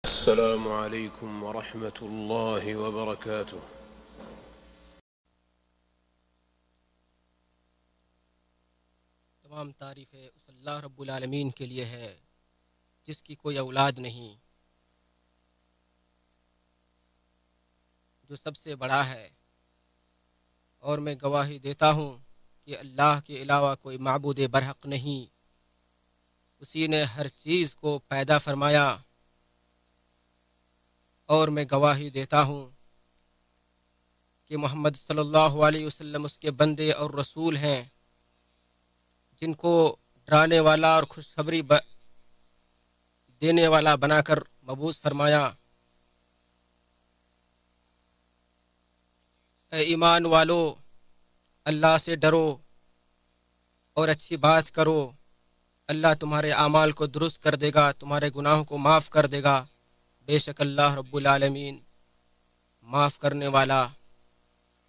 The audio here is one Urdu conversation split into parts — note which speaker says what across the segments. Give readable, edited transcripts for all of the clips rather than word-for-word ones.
Speaker 1: السلام علیکم ورحمۃ اللہ وبرکاتہ۔
Speaker 2: تمام تعریفیں اس اللہ رب العالمین کے لیے ہے جس کی کوئی اولاد نہیں، جو سب سے بڑا ہے، اور میں گواہی دیتا ہوں کہ اللہ کے علاوہ کوئی معبود برحق نہیں۔ اسی نے ہر چیز کو پیدا فرمایا، اور میں گواہی دیتا ہوں کہ محمد صلی اللہ علیہ وسلم اس کے بندے اور رسول ہیں، جن کو ڈرانے والا اور خوشخبری دینے والا بنا کر مبعوث فرمایا۔ اے ایمان والو، اللہ سے ڈرو اور اچھی بات کرو، اللہ تمہارے اعمال کو درست کر دے گا، تمہارے گناہوں کو معاف کر دے گا۔ بے شک اللہ رب العالمین معاف کرنے والا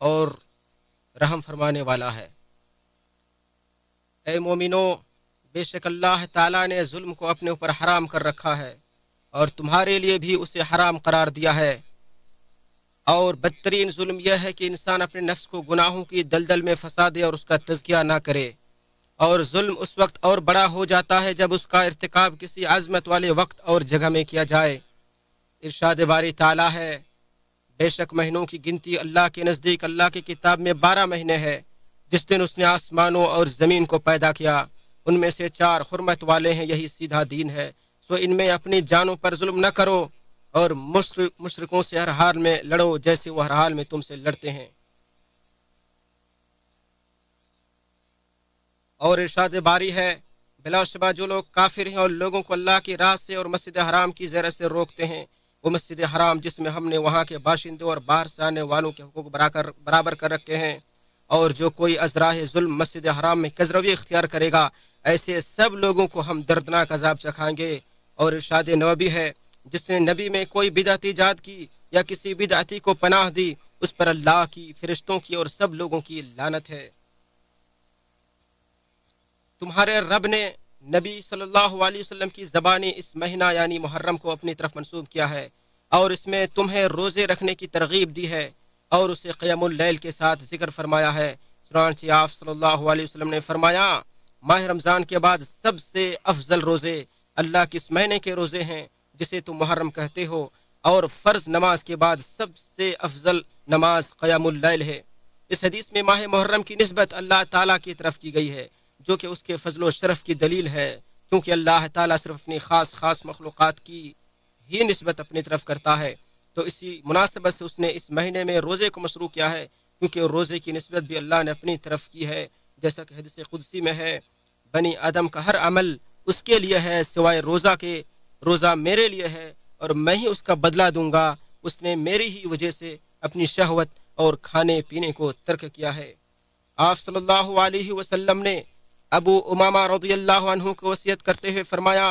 Speaker 2: اور رحم فرمانے والا ہے۔ اے مومنو، بے شک اللہ تعالیٰ نے ظلم کو اپنے اوپر حرام کر رکھا ہے، اور تمہارے لیے بھی اسے حرام قرار دیا ہے۔ اور بدترین ظلم یہ ہے کہ انسان اپنے نفس کو گناہوں کی دلدل میں پھنسا دے اور اس کا تزکیہ نہ کرے، اور ظلم اس وقت اور بڑا ہو جاتا ہے جب اس کا ارتکاب کسی عظمت والے وقت اور جگہ میں کیا جائے۔ ارشاد باری تعالیٰ ہے، بے شک مہینوں کی گنتی اللہ کے نزدیک اللہ کی کتاب میں 12 مہینے ہے، جس دن اس نے آسمانوں اور زمین کو پیدا کیا، ان میں سے 4 حرمت والے ہیں، یہی سیدھا دین ہے، سو ان میں اپنی جانوں پر ظلم نہ کرو، اور مشرکوں سے ہر حال میں لڑو جیسے وہ ہر حال میں تم سے لڑتے ہیں۔ اور ارشاد باری ہے، بلا شبہ جو لوگ کافر ہیں اور لوگوں کو اللہ کی راہ سے اور مسجد حرام کی زیارت سے روکتے ہیں، وہ مسجد حرام جس میں ہم نے وہاں کے باشندوں اور باہر سے آنے والوں کے حقوق برابر کر رکھے ہیں، اور جو کوئی ازراہ ظلم مسجد حرام میں کذروی اختیار کرے گا، ایسے سب لوگوں کو ہم دردناک عذاب چکھائیں گے۔ اور ارشاد نبوی ہے، جس نے نبی میں کوئی بدعت ایجاد کی یا کسی بدعتی کو پناہ دی، اس پر اللہ کی، فرشتوں کی اور سب لوگوں کی لعنت ہے۔ تمہارے رب نے نبی صلی اللہ علیہ وسلم کی زبانی اس مہینہ یعنی محرم کو اپنی طرف منسوب کیا ہے، اور اس میں تمہیں روزے رکھنے کی ترغیب دی ہے، اور اسے قیام اللیل کے ساتھ ذکر فرمایا ہے۔ چنانچہ آپ صلی اللہ علیہ وسلم نے فرمایا، ماہ رمضان کے بعد سب سے افضل روزے اللہ کے اس مہینے کے روزے ہیں جسے تم محرم کہتے ہو، اور فرض نماز کے بعد سب سے افضل نماز قیام اللیل ہے۔ اس حدیث میں ماہ محرم کی نسبت اللہ تعالیٰ کی طرف کی گئی ہے، جو کہ اس کے فضل و شرف کی دلیل ہے، کیونکہ اللہ تعالیٰ صرف اپنی خاص مخلوقات کی ہی نسبت اپنی طرف کرتا ہے، تو اسی مناسبت سے اس نے اس مہینے میں روزے کو مشروع کیا ہے، کیونکہ روزے کی نسبت بھی اللہ نے اپنی طرف کی ہے، جیسا کہ حدیث قدسی میں ہے، بنی آدم کا ہر عمل اس کے لیے ہے سوائے روزہ کے، روزہ میرے لیے ہے اور میں ہی اس کا بدلہ دوں گا، اس نے میری ہی وجہ سے اپنی شہوت اور کھانے پینے کو ترک کیا ہے۔ آپ صلی اللہ علیہ وسلم نے ابو امامہ رضی اللہ عنہ کو وصیت کرتے ہوئے فرمایا،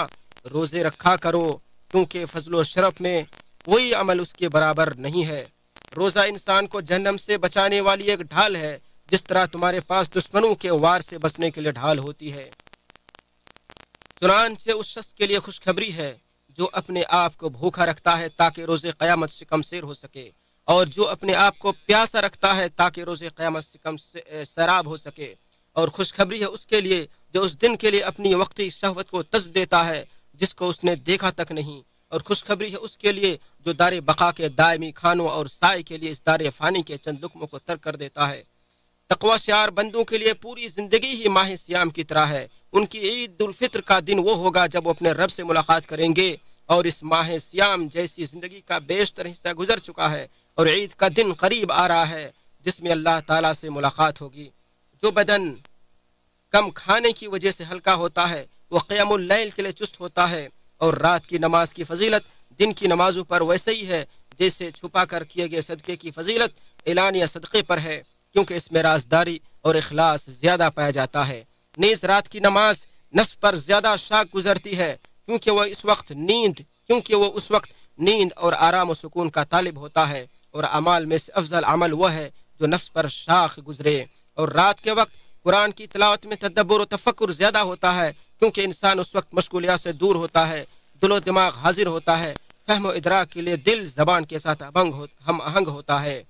Speaker 2: روزے رکھا کرو، کیونکہ فضل و شرف میں کوئی عمل اس کے برابر نہیں ہے۔ روزہ انسان کو جہنم سے بچانے والی ایک ڈھال ہے، جس طرح تمہارے پاس دشمنوں کے وار سے بچنے کے لیے ڈھال ہوتی ہے۔ چنانچہ اس شخص کے لیے خوشخبری ہے جو اپنے آپ کو بھوکا رکھتا ہے تاکہ روز قیامت سے کم سیر ہو سکے، اور جو اپنے آپ کو پیاسا رکھتا ہے تاکہ روز قیامت سے کم سیراب ہو سکے، اور خوشخبری ہے اس کے لیے جو اس دن کے لیے اپنی وقتی شہوت کو تج دیتا ہے جس کو اس نے دیکھا تک نہیں، اور خوشخبری ہے اس کے لیے جو دار بقا کے دائمی کھانوں اور سائے کے لیے اس دار فانی کے چند لقموں کو ترک کر دیتا ہے۔ تقوی شعار بندوں کے لیے پوری زندگی ہی ماہ سیام کی طرح ہے۔ ان کی عید الفطر کا دن وہ ہوگا جب وہ اپنے رب سے ملاقات کریں گے، اور اس ماہ سیام جیسی زندگی کا بیشتر حصہ گزر چکا ہے، اور عید کا دن قریب آ رہا ہے جس میں اللہ تعالیٰ سے ملاقات ہوگی۔ جو بدن کم کھانے کی وجہ سے ہلکا ہوتا ہے وہ قیام اللیل کے لیے چست ہوتا ہے، اور رات کی نماز کی فضیلت دن کی نمازوں پر ویسے ہی ہے جیسے چھپا کر کیے گئے صدقے کی فضیلت اعلانیہ صدقے پر ہے، کیونکہ اس میں رازداری اور اخلاص زیادہ پایا جاتا ہے۔ نیز رات کی نماز نفس پر زیادہ شاق گزرتی ہے، کیونکہ وہ اس وقت نیند اور آرام و سکون کا طالب ہوتا ہے، اور اعمال میں سے افضل عمل وہ ہے جو نفس پر شاق گزرے۔ اور رات کے وقت قرآن کی تلاوت میں تدبر و تفکر زیادہ ہوتا ہے، کیونکہ انسان اس وقت مشغولیات سے دور ہوتا ہے، دل و دماغ حاضر ہوتا ہے، فہم و ادراک کے لیے دل زبان کے ساتھ ہم آہنگ ہوتا ہے۔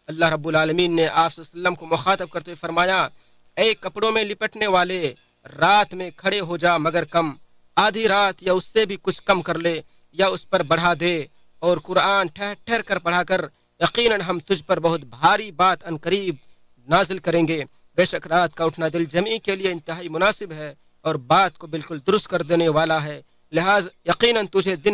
Speaker 2: اللہ رب العالمین نے آپ صلی اللہ علیہ وسلم کو مخاطب کرتے ہوئے فرمایا، اے کپڑوں میں لپٹنے والے، رات میں کھڑے ہو جا مگر کم، آدھی رات یا اس سے بھی کچھ کم کر لے یا اس پر بڑھا دے، اور قرآن ٹھہر ٹھہر کر پڑھا کر، یقیناً ہم تجھ پر بہت بھاری بات ان قریب نازل کریں گے۔ بے شک رات کا اٹھنا دل جمعی کے لیے انتہائی مناسب ہے اور بات کو بالکل درست کر دینے والا ہے، لہذا یقیناً تجھے دن میں